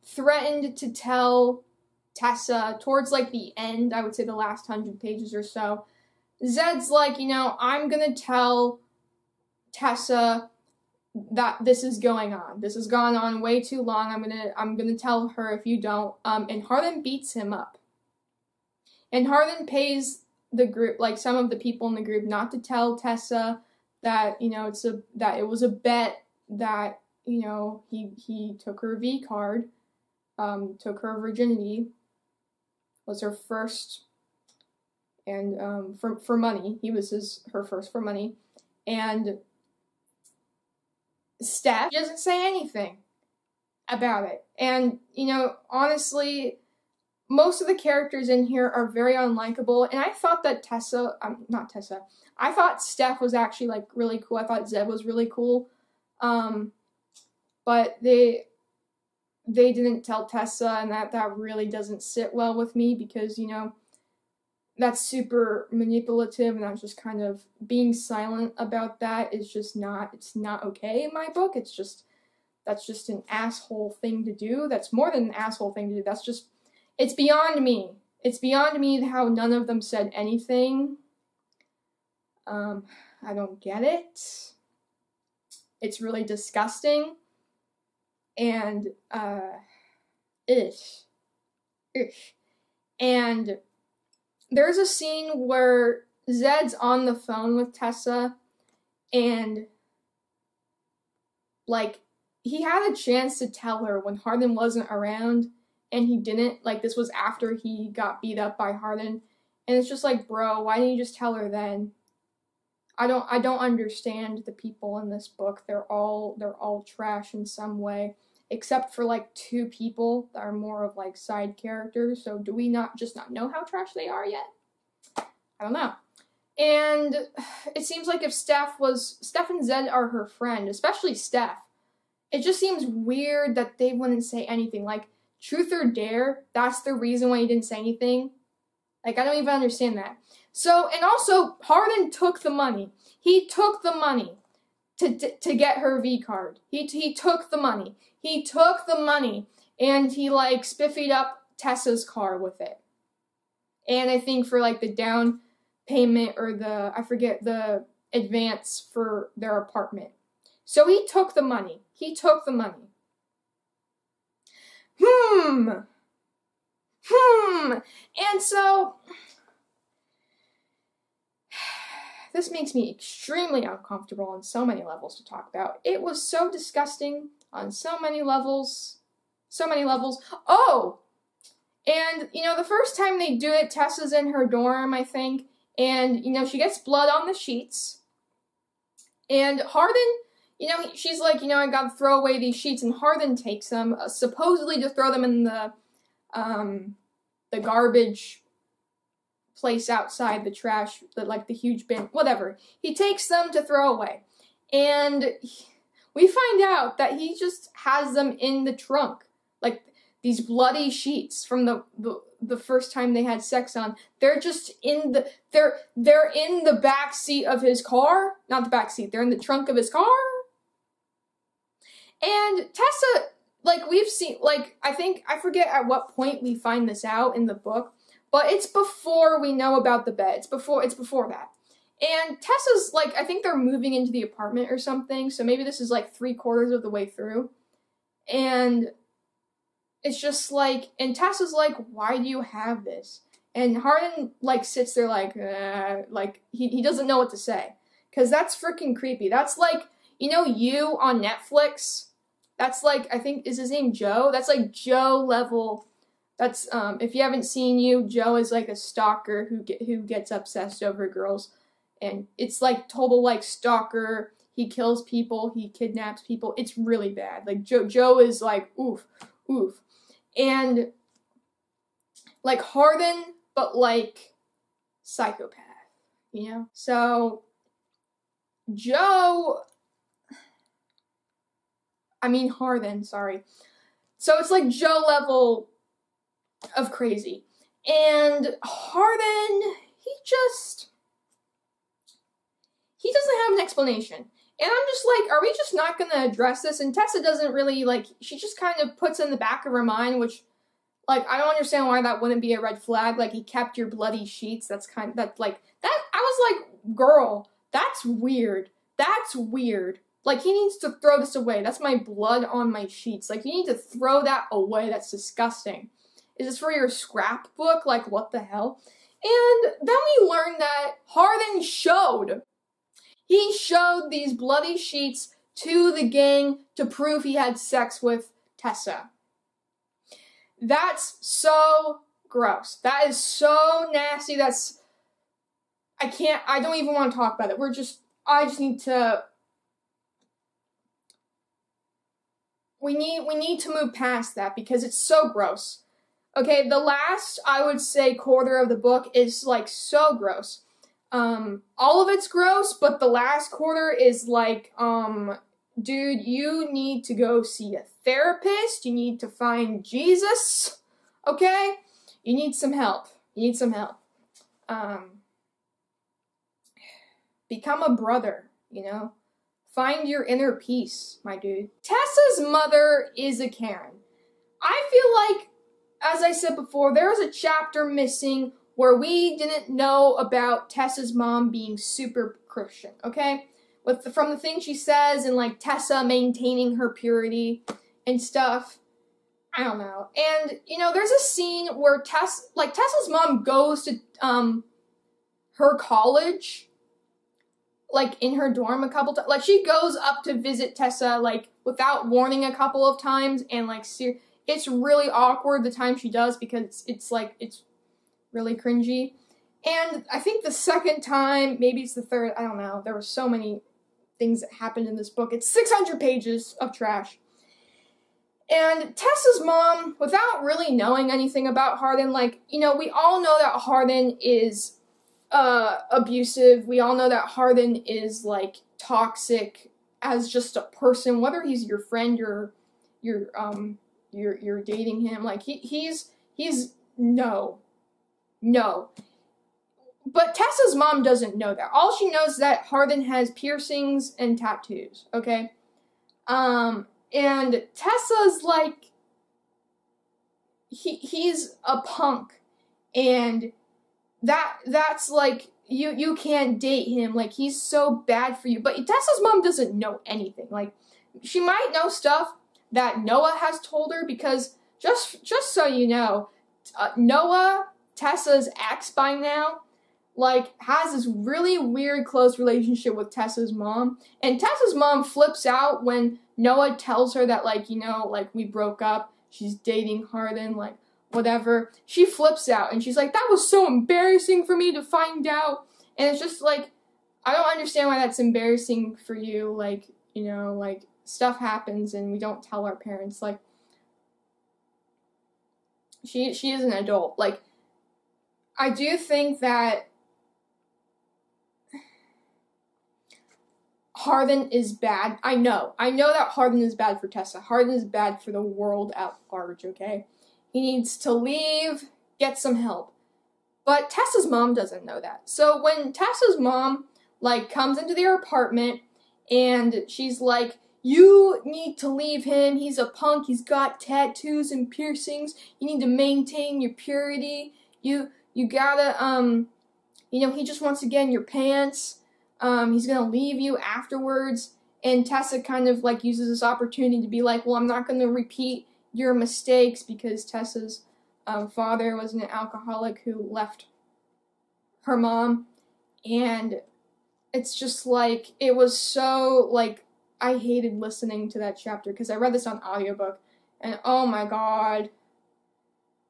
threatened to tell Tessa towards like the end, I would say the last 100 pages or so. Zed's like, you know, I'm gonna tell Tessa that this is going on. This has gone on way too long. I'm gonna tell her if you don't. And Hardin beats him up. And Hardin pays the group, like some of the people in the group, not to tell Tessa that, you know, that it was a bet that, you know, he took her V card, took her virginity, was her first, and for money. He was her first for money. And Steph doesn't say anything about it. And, you know, honestly, most of the characters in here are very unlikable, and I thought that I thought Steph was actually, like, really cool. I thought Zed was really cool. But they didn't tell Tessa, and that really doesn't sit well with me, because, you know, that's super manipulative, and I'm just kind of being silent about that is just not, it's not okay in my book. It's just, that's just an asshole thing to do. That's more than an asshole thing to do. That's just, it's beyond me. It's beyond me how none of them said anything. I don't get it. It's really disgusting. And, ish. And there's a scene where Zed's on the phone with Tessa, and, like, he had a chance to tell her when Hardin wasn't around, and he didn't. Like, this was after he got beat up by Hardin, and it's just like, bro, why didn't you just tell her then? I don't understand the people in this book. They're all trash in some way, except for, like, 2 people that are more of, like, side characters. So do we not know how trash they are yet? I don't know. And it seems like if Steph and Zed are her friend, especially Steph, it just seems weird that they wouldn't say anything. Like, truth or dare, that's the reason why he didn't say anything. Like, I don't even understand that. So, and also, Hardin took the money. He took the money to get her V card. He took the money. He took the money, and he, like, spiffied up Tessa's car with it. And I think for, like, the down payment or the advance for their apartment. So he took the money. He took the money. And so, this makes me extremely uncomfortable on so many levels to talk about. It was so disgusting on so many levels. So many levels. Oh! And, you know, the first time they do it, Tessa's in her dorm, I think, and, you know, she gets blood on the sheets. And Hardin, you know, she's like, you know, I gotta throw away these sheets, and Hardin takes them, supposedly to throw them in the garbage place outside, the trash, the huge bin, whatever. He takes them to throw away. And we find out that he just has them in the trunk. Like, these bloody sheets from the first time they had sex on, they're just in the, they're in the back seat of his car. Not the back seat, they're in the trunk of his car. And Tessa, like, we've seen, like, I forget at what point we find this out in the book, but it's before we know about the bed. It's before that. And Tessa's, like, I think they're moving into the apartment or something, so maybe this is, like, 3/4 of the way through. And it's just, like, and Tessa's like, why do you have this? And Hardin, like, sits there like, he doesn't know what to say. Because that's freaking creepy. That's like, you know, You on Netflix? That's like, I think, is his name Joe? That's like Joe level. That's, if you haven't seen You, Joe is like a stalker who gets obsessed over girls. And it's like total, like, stalker. He kills people. He kidnaps people. It's really bad. Like, Joe is like, oof. And, like, Hardin, but, like, psychopath, you know? So, Hardin, sorry. So it's like Joe level of crazy. And Hardin, he doesn't have an explanation. And I'm just like, are we just not going to address this? And Tessa doesn't really, like, she just kind of puts in the back of her mind, which, like, I don't understand why that wouldn't be a red flag. Like, he kept your bloody sheets. That's kind of, that, like, that, I was like, girl, that's weird. That's weird. Like, he needs to throw this away. That's my blood on my sheets. Like, you need to throw that away. That's disgusting. Is this for your scrapbook? Like, what the hell? And then we learn that Hardin showed. He showed these bloody sheets to the gang to prove he had sex with Tessa. That's so gross. That is so nasty. I don't even want to talk about it. I just need to, we need to move past that because it's so gross. Okay, the last, I would say, quarter of the book is, like, so gross. All of it's gross, but the last quarter is like, dude, you need to go see a therapist. You need to find Jesus. Okay? You need some help. You need some help. Become a brother, you know? Find your inner peace, my dude. Tessa's mother is a Karen. I feel like, as I said before, there was a chapter missing where we didn't know about Tessa's mom being super Christian, okay? From the things she says and, like, Tessa maintaining her purity and stuff. I don't know. And, you know, there's a scene where Tessa's mom goes to, her college, like, in her dorm a couple times. Like, she goes up to visit Tessa, like, without warning a couple of times, and, like, it's really awkward the time she does because it's really cringy. And I think the second time, maybe it's the third, I don't know, there were so many things that happened in this book. It's 600 pages of trash. And Tessa's mom, without really knowing anything about Hardin, like, you know, we all know that Hardin is abusive. We all know that Hardin is, like, toxic as just a person, whether he's your friend or you're dating him. Like, he's no. But Tessa's mom doesn't know that. All she knows is that Hardin has piercings and tattoos, okay? And Tessa's like, he's a punk, and that's like, you can't date him, like, he's so bad for you. But Tessa's mom doesn't know anything. Like, she might know stuff that Noah has told her, because just so you know, Noah, Tessa's ex by now, like, has this really weird close relationship with Tessa's mom. And Tessa's mom flips out when Noah tells her that, like, you know, like, we broke up, she's dating Hardin, like, whatever. She flips out, and she's like, that was so embarrassing for me to find out. And it's just, like, I don't understand why that's embarrassing for you. Like, you know, like, stuff happens, and we don't tell our parents. Like, she is an adult. Like, I do think that Hardin is bad. I know that Hardin is bad for Tessa. Hardin is bad for the world at large, okay? He needs to leave, get some help. But Tessa's mom doesn't know that. So when Tessa's mom, like, comes into their apartment, and she's like, you need to leave him, he's a punk, he's got tattoos and piercings, you need to maintain your purity, you gotta, you know, he just wants to get in your pants, he's gonna leave you afterwards. And Tessa kind of, like, uses this opportunity to be like, well, I'm not gonna repeat your mistakes, because Tessa's father was an alcoholic who left her mom. And it's just, like, it was so, like, I hated listening to that chapter, because I read this on audiobook, and oh my god,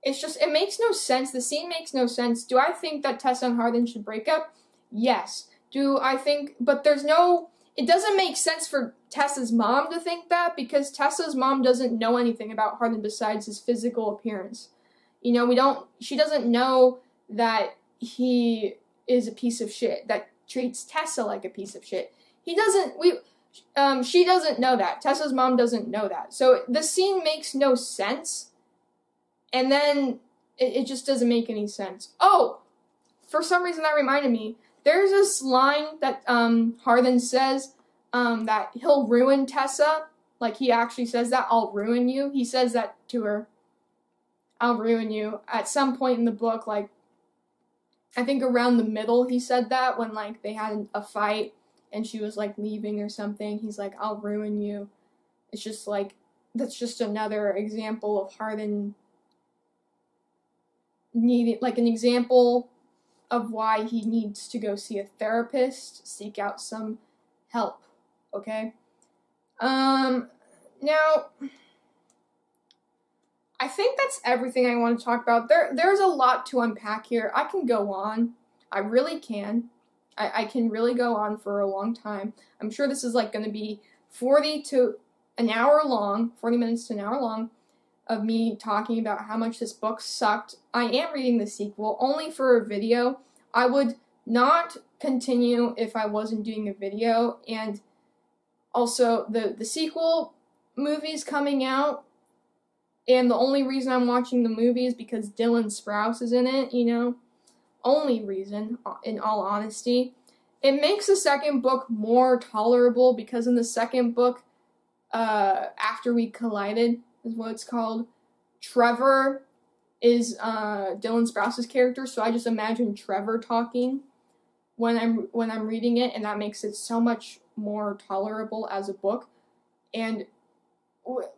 it's just, it makes no sense. The scene makes no sense. Do I think that Tessa and Hardin should break up? Yes. Do I think, but there's no, it doesn't make sense for Tessa's mom to think that, because Tessa's mom doesn't know anything about Hardin besides his physical appearance. You know, she doesn't know that he is a piece of shit, that treats Tessa like a piece of shit. She doesn't know that. Tessa's mom doesn't know that. So the scene makes no sense, and then it just doesn't make any sense. Oh, for some reason that reminded me, there's this line that Hardin says, that he'll ruin Tessa. Like, he actually says that, I'll ruin you. He says that to her. I'll ruin you. At some point in the book, like, I think around the middle he said that, when, like, they had a fight and she was, like, leaving or something. He's like, I'll ruin you. It's just, like, that's just another example of Hardin needing, like, an example of why he needs to go see a therapist, seek out some help, okay? Now, I think that's everything I want to talk about. There's a lot to unpack here. I can go on. I really can. I can really go on for a long time. I'm sure this is like going to be 40 to an hour long, 40 minutes to an hour long, of me talking about how much this book sucked. I am reading the sequel only for a video. I would not continue if I wasn't doing a video, and also the sequel movie's coming out, and the only reason I'm watching the movie is because Dylan Sprouse is in it, you know? Only reason, in all honesty. It makes the second book more tolerable because in the second book, After We Collided is what it's called, Trevor is Dylan Sprouse's character, so I just imagine Trevor talking when I'm reading it, and that makes it so much more tolerable as a book. And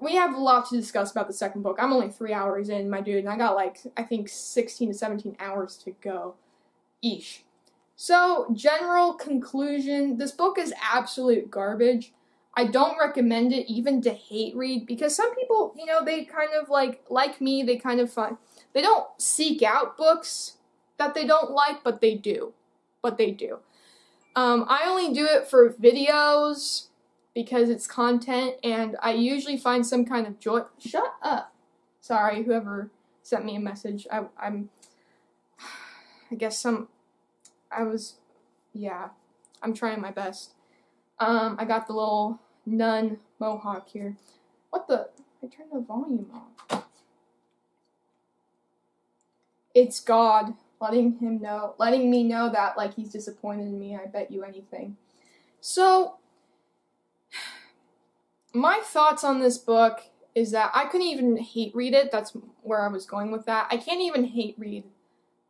we have a lot to discuss about the second book. I'm only 3 hours in, my dude, and I got like, I think 16 to 17 hours to go. Eesh. So, general conclusion, this book is absolute garbage. I don't recommend it even to hate read, because some people, you know, they kind of like me, they kind of find, they don't seek out books that they don't like, but they do. I only do it for videos, because it's content, and I usually find some kind of joy. Shut up. Sorry, whoever sent me a message. I'm trying my best. I got the little nun mohawk here. What the? I turned the volume off. It's God letting me know that, like, he's disappointed in me. I bet you anything. So, my thoughts on this book is that I couldn't even hate read it. That's where I was going with that. I can't even hate read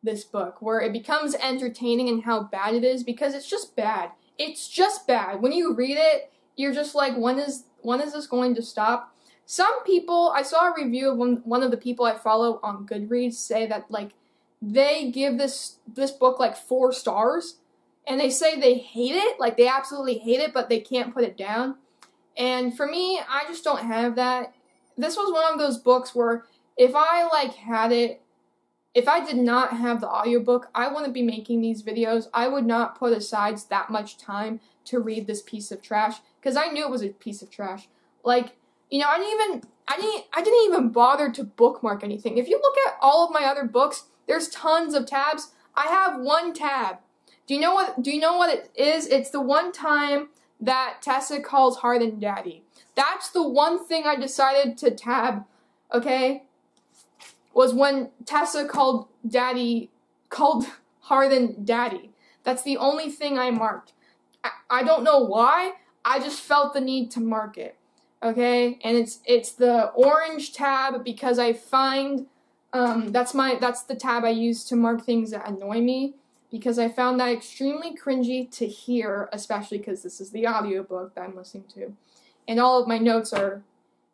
this book, where it becomes entertaining and how bad it is, because it's just bad. It's just bad. When you read it, you're just like, when is this going to stop? Some people, I saw a review of one of the people I follow on Goodreads say that, like, they give this book like 4 stars, and they say they hate it, like they absolutely hate it, but they can't put it down. And for me, I just don't have that. This was one of those books where if I did not have the audiobook, I wouldn't be making these videos. I would not put aside that much time to read this piece of trash, because I knew it was a piece of trash. Like, you know, I didn't even bother to bookmark anything. If you look at all of my other books, there's tons of tabs. I have 1 tab. Do you know what it is? It's the one time that Tessa calls Harden Daddy. That's the one thing I decided to tab, okay? Was when Tessa called Harden Daddy. That's the only thing I marked. I don't know why. I just felt the need to mark it, okay? And it's the orange tab, because I find that's the tab I use to mark things that annoy me, because I found that extremely cringy to hear, especially because this is the audiobook that I'm listening to, and all of my notes are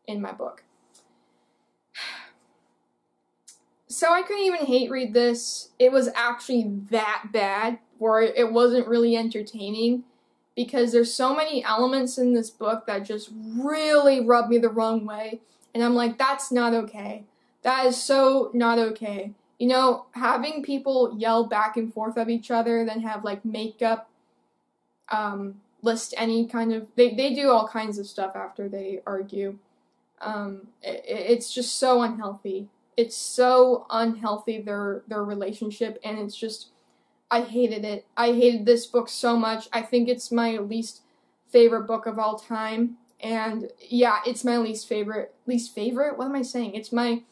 in my book. So I couldn't even hate read this. It was actually that bad, where it wasn't really entertaining, because there's so many elements in this book that just really rub me the wrong way, and I'm like, that's not okay. That is so not okay. You know, having people yell back and forth at each other, then have like makeup, list any kind of, they do all kinds of stuff after they argue. It's just so unhealthy. It's so unhealthy, their relationship, and it's just, I hated it. I hated this book so much. I think it's my least favorite book of all time, and yeah, it's my least favorite? What am I saying? It's my,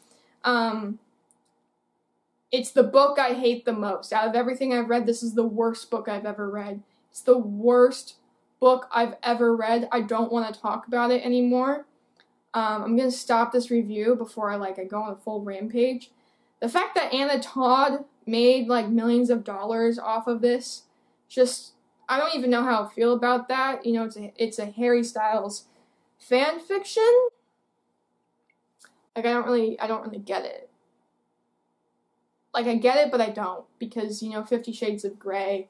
it's the book I hate the most. Out of everything I've read, this is the worst book I've ever read. It's the worst book I've ever read. I don't want to talk about it anymore. I'm going to stop this review before I go on a full rampage. The fact that Anna Todd made like millions of dollars off of this, just, I don't even know how I feel about that. You know, it's a Harry Styles fan fiction. Like, I don't really get it. like, I get it, but I don't, because, you know, 50 Shades of Grey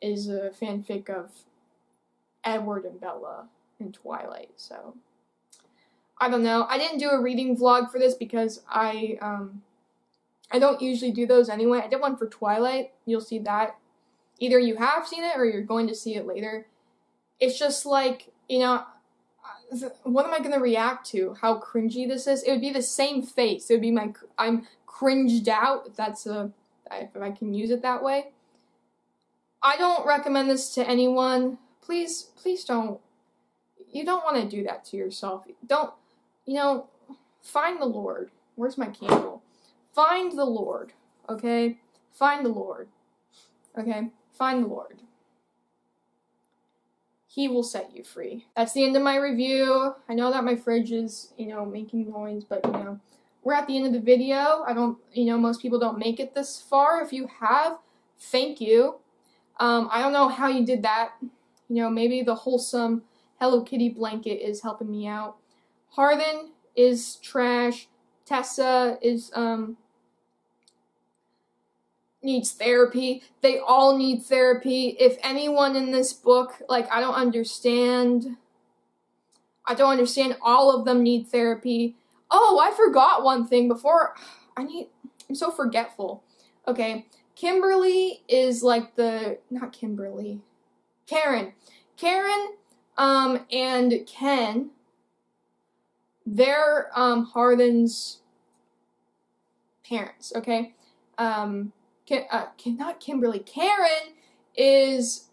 is a fanfic of Edward and Bella in Twilight, so I don't know. I didn't do a reading vlog for this because I don't usually do those anyway. I did one for Twilight. You'll see that. Either you have seen it or you're going to see it later. It's just like, you know, what am I going to react to? How cringy this is? It would be the same face. It would be my, I'm cringed out, if that's if I can use it that way. I don't recommend this to anyone. Please don't. You don't want to do that to yourself. Don't, you know, find the Lord. Where's my candle? Find the Lord, okay? Find the Lord, okay? Find the Lord. He will set you free. That's the end of my review. I know that my fridge is, you know, making noise, but, you know, we're at the end of the video. I don't, you know, most people don't make it this far. If you have, thank you. I don't know how you did that. You know, maybe the wholesome Hello Kitty blanket is helping me out. Harden is trash. Tessa is, needs therapy. They all need therapy. If anyone in this book, like, I don't understand all of them need therapy. Oh, I forgot one thing before. I'm so forgetful. Okay, Kimberly is like not Kimberly. Karen, and Ken, they're, Harden's parents, okay? Not Kimberly. Karen is,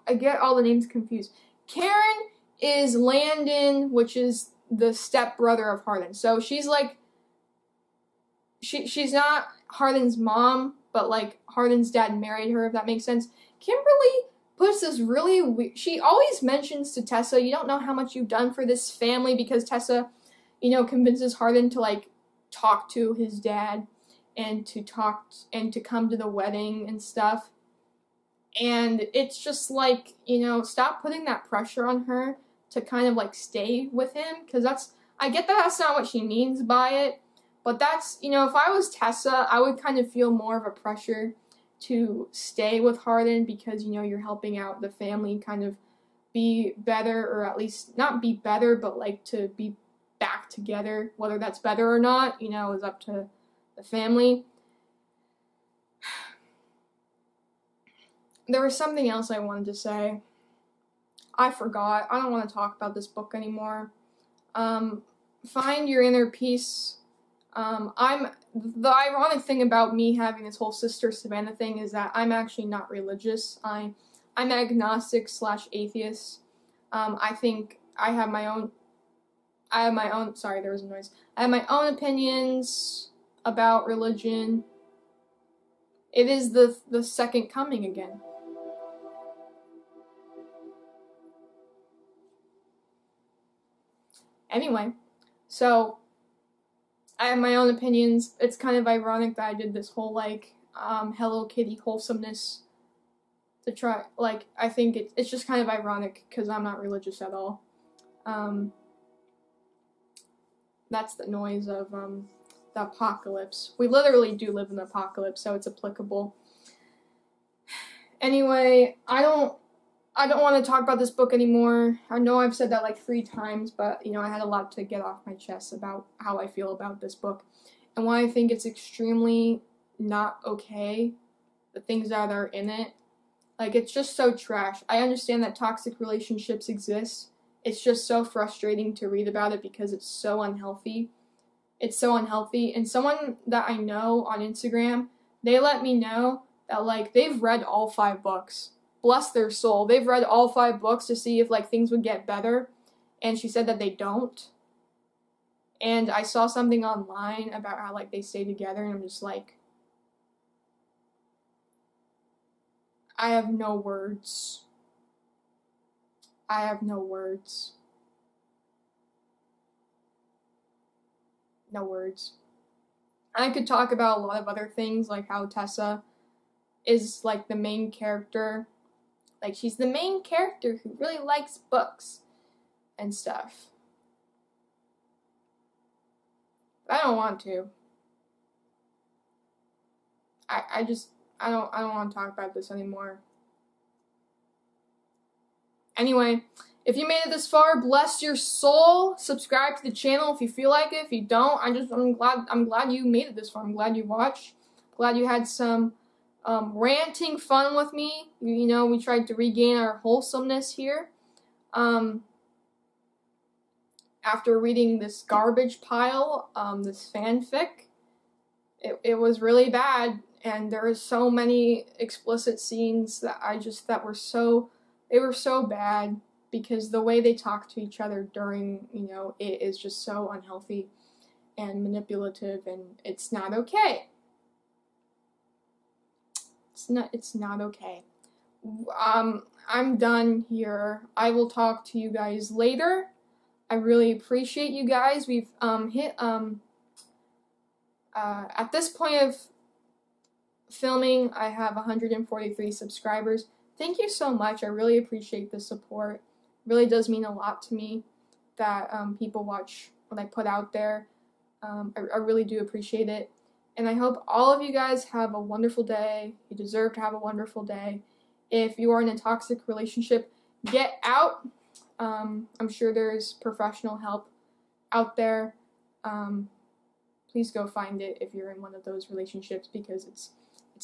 I get all the names confused. Karen is Landon, which is the stepbrother of Harden. So she's like, she's not Harden's mom, but like Harden's dad married her, if that makes sense. Kimberly puts this really weird, she always mentions to Tessa, you don't know how much you've done for this family, because Tessa, you know, convinces Harden to like talk to his dad and to come to the wedding and stuff. And it's just like, you know, stop putting that pressure on her to kind of like stay with him, because I get that that's not what she means by it, but that's, you know, if I was Tessa, I would kind of feel more of a pressure to stay with Harden, because, you know, you're helping out the family kind of be better, or at least not be better, but like to be back together. Whether that's better or not, you know, is up to the family. There was something else I wanted to say. I forgot. I don't want to talk about this book anymore. Find your inner peace. The ironic thing about me having this whole Sister Savannah thing is that I'm actually not religious. I'm agnostic / atheist. I think I have my own, sorry, there was a noise. I have my own opinions about religion. It is the second coming again. Anyway, so I have my own opinions. It's kind of ironic that I did this whole, like, Hello Kitty wholesomeness to try, like, I think it's just kind of ironic because I'm not religious at all. That's the noise of, the apocalypse. We literally do live in the apocalypse, so it's applicable. Anyway, I don't want to talk about this book anymore. I know I've said that like 3 times, but, you know, I had a lot to get off my chest about how I feel about this book and why I think it's extremely not okay, the things that are in it. Like, it's just so trash. I understand that toxic relationships exist. It's just so frustrating to read about it because it's so unhealthy. It's so unhealthy. And someone that I know on Instagram, they let me know that, like, they've read all 5 books. Bless their soul. They've read all 5 books to see if, like, things would get better. And she said that they don't. And I saw something online about how, like, they stay together, and I'm just like, I have no words. I have no words. No words. I could talk about a lot of other things, like how Tessa is, like, the main character. Like, she's the main character who really likes books and stuff. But I don't want to. I don't want to talk about this anymore. Anyway, if you made it this far, bless your soul. Subscribe to the channel if you feel like it. If you don't, I'm glad you made it this far. I'm glad you watched. Glad you had some ranting fun with me. You know, we tried to regain our wholesomeness here. After reading this garbage pile, this fanfic, it was really bad, and there were so many explicit scenes that they were so bad, because the way they talk to each other during, you know, it is just so unhealthy and manipulative, and it's not okay. It's not okay. I'm done here. I will talk to you guys later. I really appreciate you guys. We've hit at this point of filming, I have 143 subscribers. Thank you so much. I really appreciate the support. It really does mean a lot to me that people watch what I put out there. I really do appreciate it. And I hope all of you guys have a wonderful day. You deserve to have a wonderful day. If you are in a toxic relationship, get out. I'm sure there's professional help out there. Please go find it if you're in one of those relationships, because it's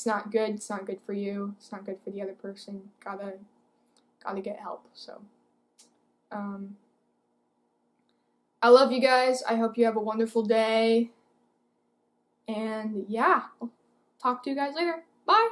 not good. It's not good for you. It's not good for the other person. Gotta get help. So, I love you guys. I hope you have a wonderful day. And yeah, I'll talk to you guys later. Bye.